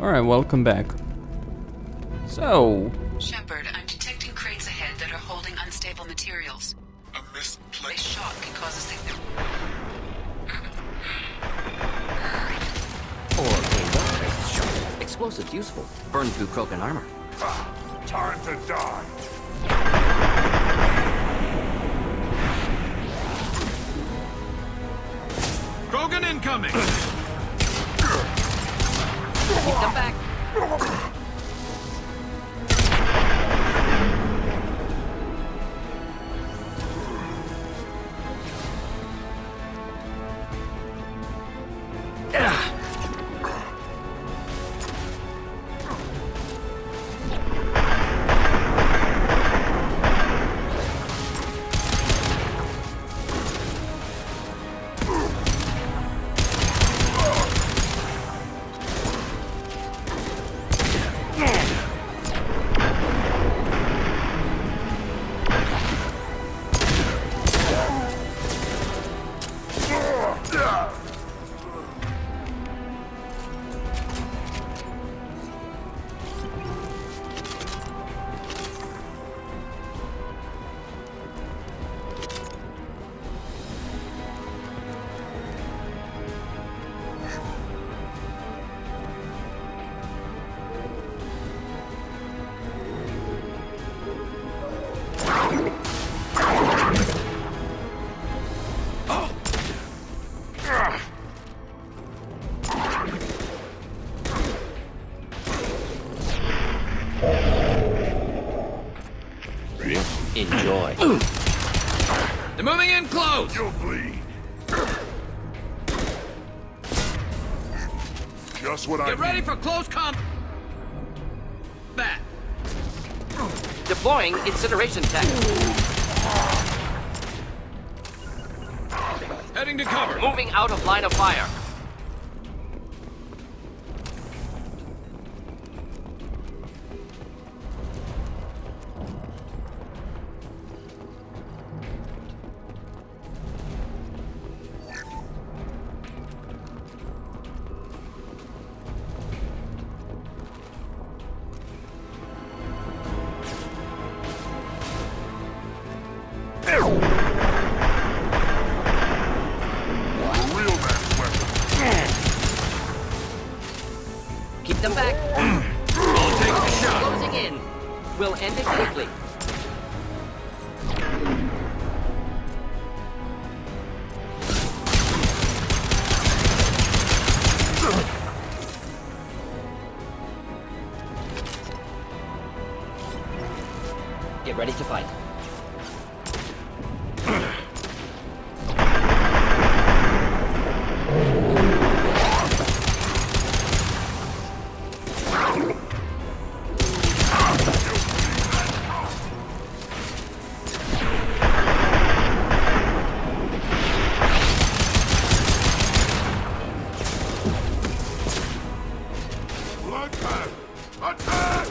Alright, welcome back. So... Shepard, I'm detecting crates ahead that are holding unstable materials. A A misplaced... shock can cause a signal. Or a well-placed shot. Explosives useful. Burn through Krogan armor. Time to die. Krogan incoming! Keep them back. Enjoy. They're moving in close! You'll bleed. Just what I Get ready need. for close combat! Deploying incineration tech. Heading to cover. Moving out of line of fire. Real man's weapon. Keep them back. I'll take the shot. Closing in. We'll end it quickly. Get ready to fight. Bloodbath! Attack!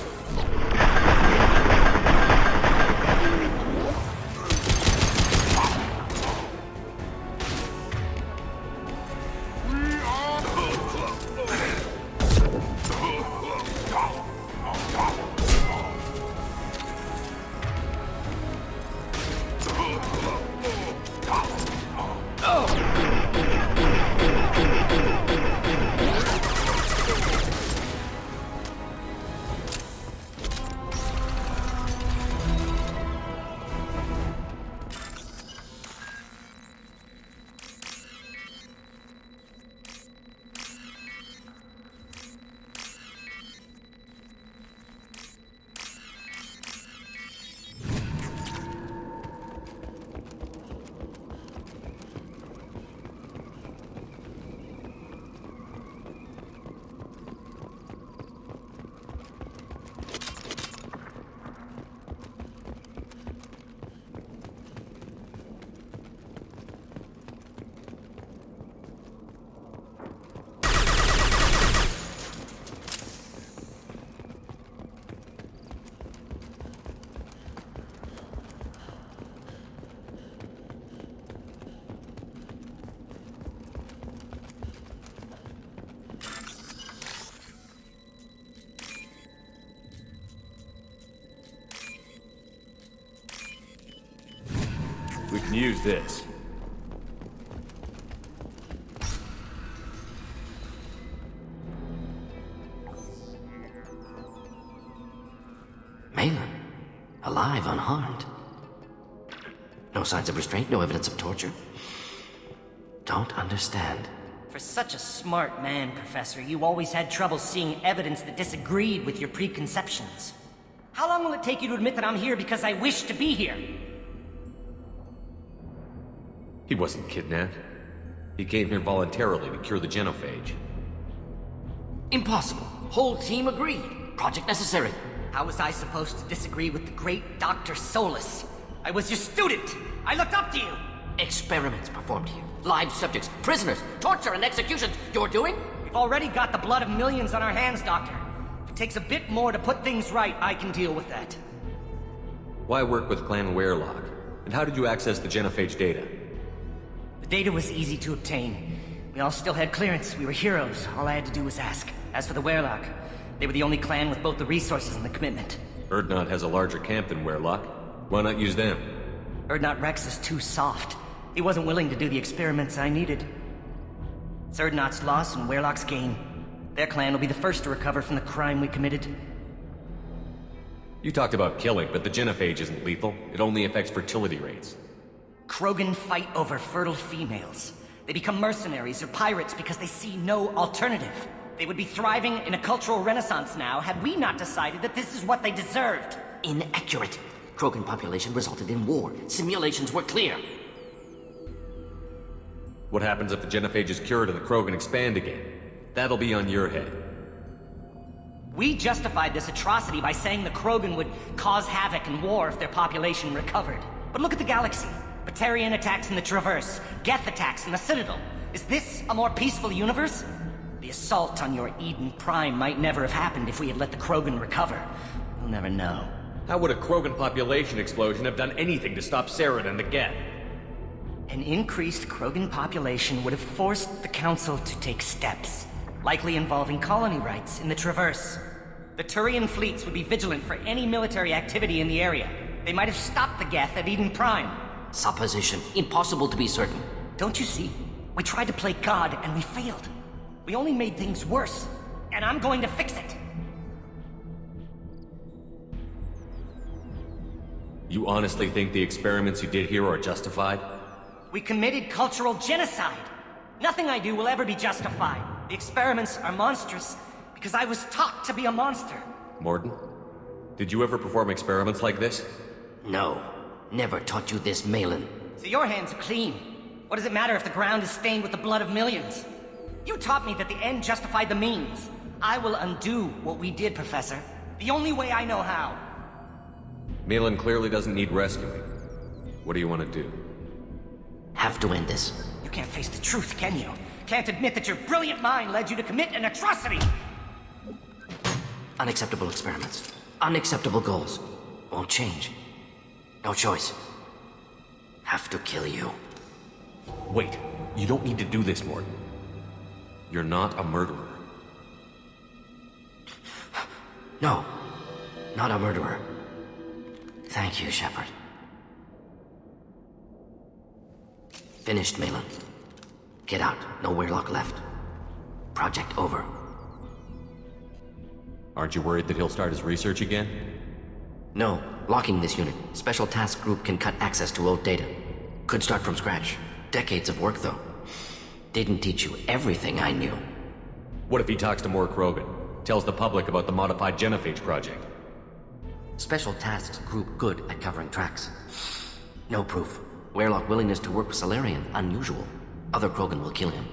can use this. Maelon, alive, unharmed. No signs of restraint, no evidence of torture. Don't understand. For such a smart man, Professor, you always had trouble seeing evidence that disagreed with your preconceptions. How long will it take you to admit that I'm here because I wish to be here? He wasn't kidnapped. He came here voluntarily to cure the genophage. Impossible. Whole team agreed. Project necessary. How was I supposed to disagree with the great Dr. Solus? I was your student! I looked up to you! Experiments performed here. Live subjects, prisoners, torture and executions. You're doing? We've already got the blood of millions on our hands, Doctor. If it takes a bit more to put things right, I can deal with that. Why work with Clan Werelock? And how did you access the genophage data? The data was easy to obtain. We all still had clearance. We were heroes. All I had to do was ask. As for the Werelock, they were the only clan with both the resources and the commitment. Urdnot has a larger camp than Werelock. Why not use them? Urdnot Rex is too soft. He wasn't willing to do the experiments I needed. It's Urdnot's loss and Werelock's gain. Their clan will be the first to recover from the crime we committed. You talked about killing, but the genophage isn't lethal. It only affects fertility rates. Krogan fight over fertile females. They become mercenaries or pirates because they see no alternative. They would be thriving in a cultural renaissance now had we not decided that this is what they deserved. Inaccurate. Krogan population resulted in war. Simulations were clear. What happens if the genophage is cured and the Krogan expand again? That'll be on your head. We justified this atrocity by saying the Krogan would cause havoc and war if their population recovered. But look at the galaxy. Batarian attacks in the Traverse, Geth attacks in the Citadel. Is this a more peaceful universe? The assault on your Eden Prime might never have happened if we had let the Krogan recover. We'll never know. How would a Krogan population explosion have done anything to stop Saren and the Geth? An increased Krogan population would have forced the Council to take steps, likely involving colony rights in the Traverse. The Turian fleets would be vigilant for any military activity in the area. They might have stopped the Geth at Eden Prime. Supposition. Impossible to be certain. Don't you see? We tried to play God and we failed. We only made things worse, and I'm going to fix it. You honestly think the experiments you did here are justified? We committed cultural genocide. Nothing I do will ever be justified. The experiments are monstrous because I was taught to be a monster. Mordin, did you ever perform experiments like this? No. Never taught you this, Maelon. So your hands are clean. What does it matter if the ground is stained with the blood of millions? You taught me that the end justified the means. I will undo what we did, Professor. The only way I know how. Maelon clearly doesn't need rescuing. What do you want to do? Have to end this. You can't face the truth, can you? Can't admit that your brilliant mind led you to commit an atrocity! Unacceptable experiments. Unacceptable goals. Won't change. No choice. Have to kill you. Wait, you don't need to do this, Mordin. You're not a murderer. No. Not a murderer. Thank you, Shepard. Finished, Maelon. Get out. No Werelock left. Project over. Aren't you worried that he'll start his research again? No. Locking this unit. Special Task Group can cut access to old data. Could start from scratch. Decades of work, though. Didn't teach you everything I knew. What if he talks to more Krogan? Tells the public about the modified genophage project? Special Tasks Group good at covering tracks. No proof. Werelock willingness to work with Salarian, unusual. Other Krogan will kill him.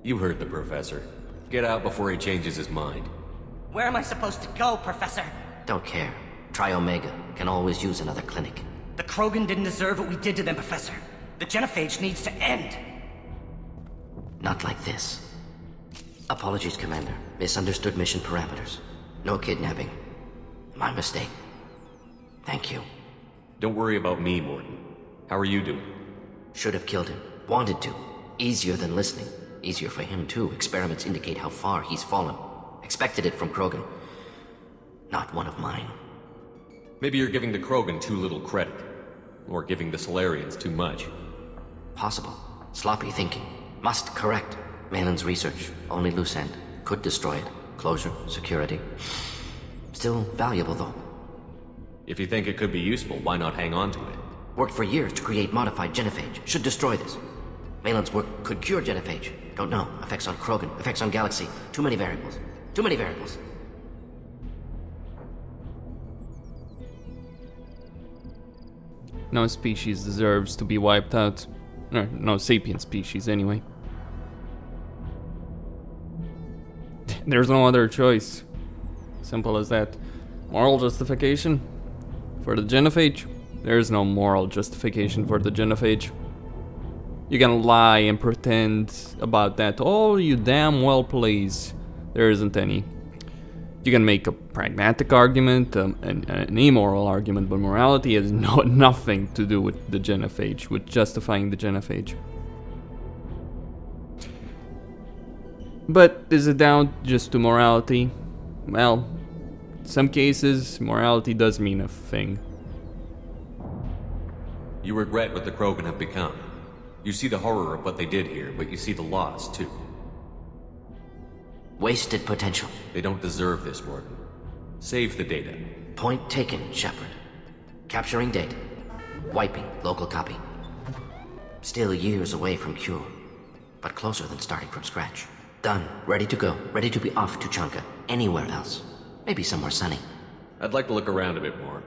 You heard the professor. Get out before he changes his mind. Where am I supposed to go, Professor? Don't care. Try Omega. Can always use another clinic. The Krogan didn't deserve what we did to them, Professor. The genophage needs to end. Not like this. Apologies, Commander. Misunderstood mission parameters. No kidnapping. My mistake. Thank you. Don't worry about me, Mordin. How are you doing? Should have killed him. Wanted to. Easier than listening. Easier for him, too. Experiments indicate how far he's fallen. Expected it from Krogan. Not one of mine. Maybe you're giving the Krogan too little credit. Or giving the Solarians too much. Possible. Sloppy thinking. Must correct. Maelon's research. Only loose end. Could destroy it. Closure. Security. Still valuable, though. If you think it could be useful, why not hang on to it? Worked for years to create modified genophage. Should destroy this. Maelon's work could cure genophage. Don't know. Effects on Krogan. Effects on Galaxy. Too many variables. Too many variables. No species deserves to be wiped out. No sapient species, anyway. There's no other choice. Simple as that. Moral justification for the genophage? There's no moral justification for the genophage. You can lie and pretend about that all you damn well please. There isn't any. You can make a pragmatic argument, an immoral argument, but morality has nothing to do with the genophage, with justifying the genophage. But is it down just to morality? Well, in some cases, morality does mean a thing. You regret what the Krogan have become. You see the horror of what they did here, but you see the loss, too. Wasted potential. They don't deserve this, Mordin. Save the data. Point taken, Shepard. Capturing data. Wiping local copy. Still years away from cure, but closer than starting from scratch. Done. Ready to go. Ready to be off to Chanka. Anywhere else. Maybe somewhere sunny. I'd like to look around a bit more.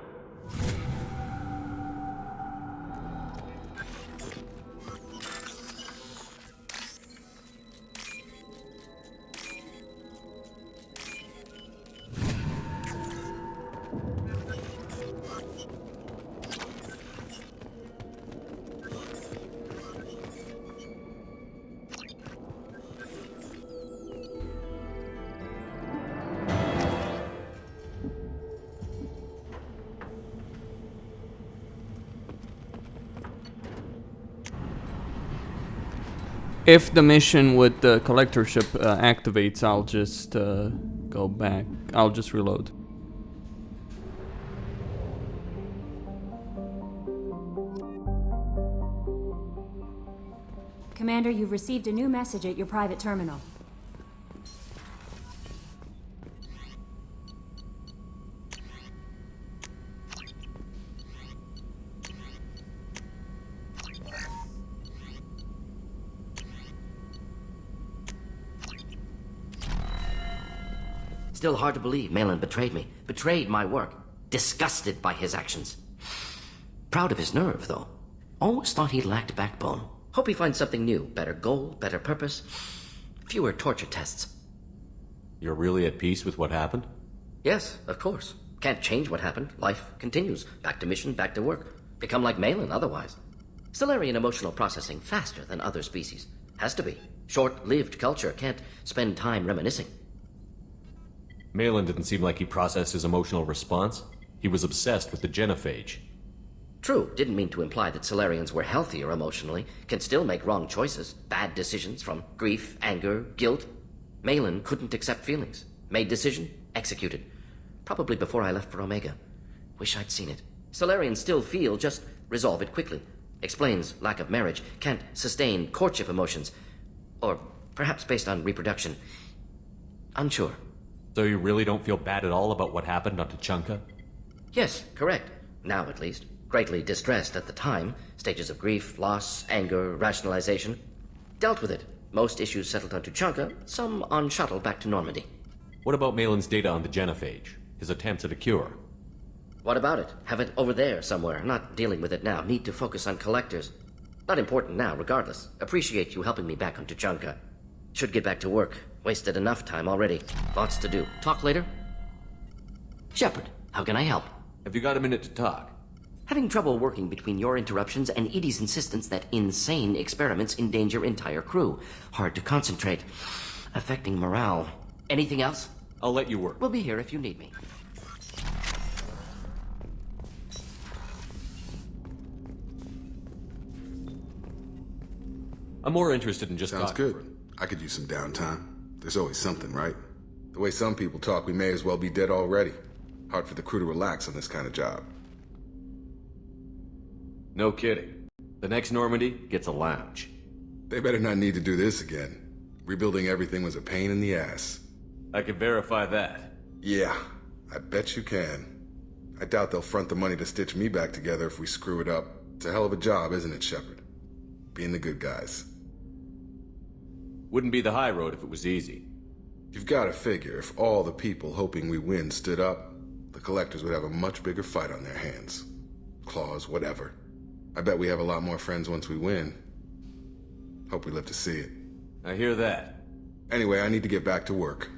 If the mission with the collector ship activates, I'll just go back. I'll just reload. Commander, you've received a new message at your private terminal. Still hard to believe Maelon betrayed me. Betrayed my work. Disgusted by his actions. Proud of his nerve, though. Always thought he lacked backbone. Hope he finds something new. Better goal, better purpose. Fewer torture tests. You're really at peace with what happened? Yes, of course. Can't change what happened. Life continues. Back to mission, back to work. Become like Maelon otherwise. Solarian emotional processing faster than other species. Has to be. Short-lived culture can't spend time reminiscing. Maelon didn't seem like he processed his emotional response. He was obsessed with the genophage. True, didn't mean to imply that Solarians were healthier emotionally, can still make wrong choices, bad decisions from grief, anger, guilt. Maelon couldn't accept feelings. Made decision, executed. Probably before I left for Omega. Wish I'd seen it. Solarians still feel, just resolve it quickly. Explains lack of marriage, can't sustain courtship emotions. Or perhaps based on reproduction. Unsure. So you really don't feel bad at all about what happened on Tuchanka? Yes, correct. Now at least. Greatly distressed at the time. Stages of grief, loss, anger, rationalization. Dealt with it. Most issues settled on Tuchanka, some on shuttle back to Normandy. What about Maelon's data on the genophage? His attempts at a cure? What about it? Have it over there somewhere. Not dealing with it now. Need to focus on collectors. Not important now, regardless. Appreciate you helping me back on Tuchanka. Should get back to work. Wasted enough time already. Lots to do. Talk later? Shepard, how can I help? Have you got a minute to talk? Having trouble working between your interruptions and Edie's insistence that insane experiments endanger entire crew. Hard to concentrate. Affecting morale. Anything else? I'll let you work. We'll be here if you need me. I'm more interested in just Sounds talking. good. I could use some downtime. There's always something, right? The way some people talk, we may as well be dead already. Hard for the crew to relax on this kind of job. No kidding. The next Normandy gets a lounge. They better not need to do this again. Rebuilding everything was a pain in the ass. I can verify that. Yeah, I bet you can. I doubt they'll front the money to stitch me back together if we screw it up. It's a hell of a job, isn't it, Shepard? Being the good guys. Wouldn't be the high road if it was easy. You've got to figure, if all the people hoping we win stood up, the collectors would have a much bigger fight on their hands. Claws, whatever. I bet we have a lot more friends once we win. Hope we live to see it. I hear that. Anyway, I need to get back to work.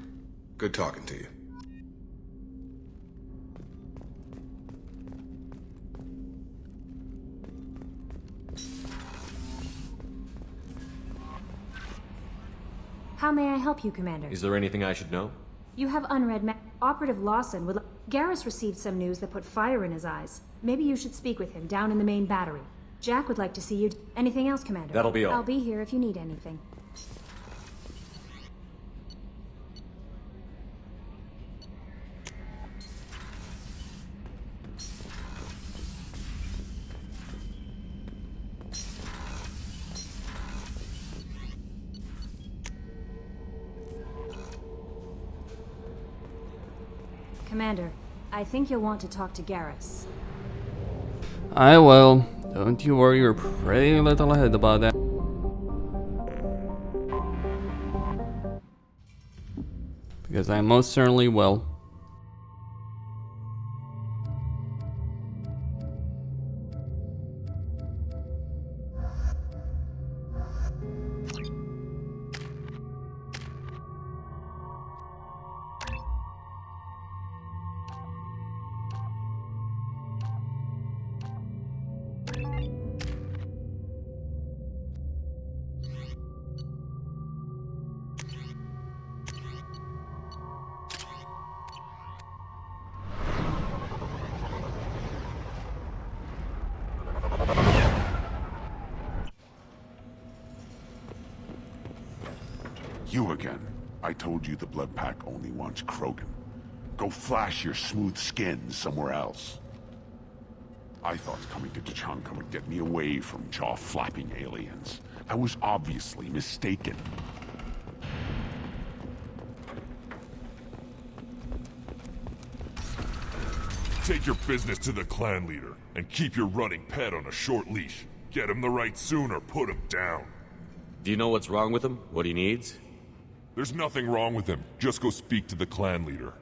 Good talking to you. How may I help you, Commander? Is there anything I should know? You have unread Operative Lawson would... Garrus received some news that put fire in his eyes. Maybe you should speak with him down in the main battery. Jack would like to see you. Anything else, Commander? That'll be all. I'll be here if you need anything. Commander, I think you'll want to talk to Garrus. I will. Don't you worry your pretty little head about that. Because I most certainly will. You again. I told you the Blood Pack only wants Krogan. Go flash your smooth skin somewhere else. I thought coming to Tachanka would get me away from jaw-flapping aliens. I was obviously mistaken. Take your business to the clan leader, and keep your running pet on a short leash. Get him the right soon or put him down. Do you know what's wrong with him? What he needs? There's nothing wrong with him. Just go speak to the clan leader.